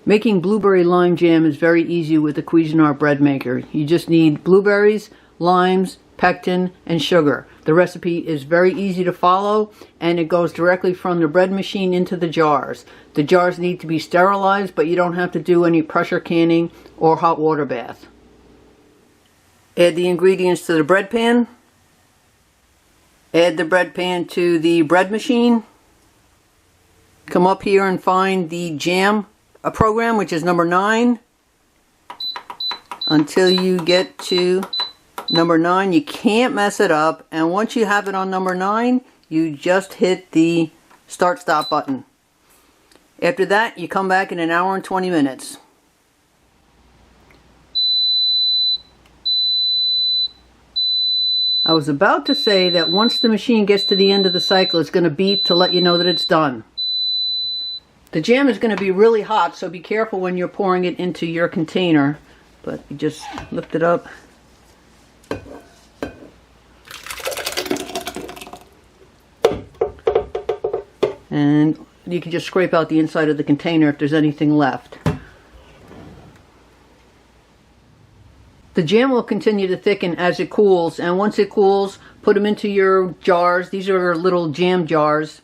Making blueberry lime jam is very easy with the Cuisinart bread maker. You just need blueberries, limes, pectin, and sugar. The recipe is very easy to follow, and it goes directly from the bread machine into the jars. The jars need to be sterilized, but you don't have to do any pressure canning or hot water bath. Add the ingredients to the bread pan. Add the bread pan to the bread machine. Come up here and find the jam program, which is number 9. Until you get to number 9, you can't mess it up. And once you have it on number 9, you just hit the start stop button. After that, you come back in 1 hour and 20 minutes. I was about to say that once the machine gets to the end of the cycle, it's going to beep to let you know that it's done. The jam is going to be really hot, so be careful when you're pouring it into your container. But you just lift it up. And you can just scrape out the inside of the container if there's anything left. The jam will continue to thicken as it cools, and once it cools, put them into your jars. These are little jam jars,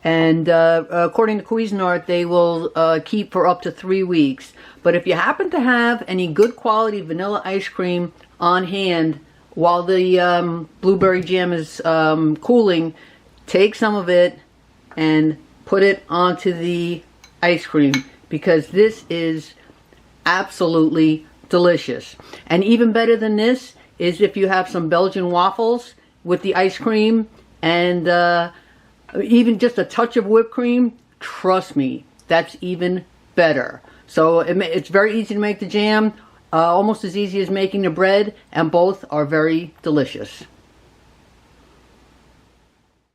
and according to Cuisinart, they will keep for up to 3 weeks. But if you happen to have any good quality vanilla ice cream on hand while the blueberry jam is cooling, take some of it and put it onto the ice cream, because this is absolutely delicious. And even better than this is if you have some Belgian waffles with the ice cream and even just a touch of whipped cream. Trust me, that's even better. So it's very easy to make the jam, almost as easy as making the bread, and both are very delicious.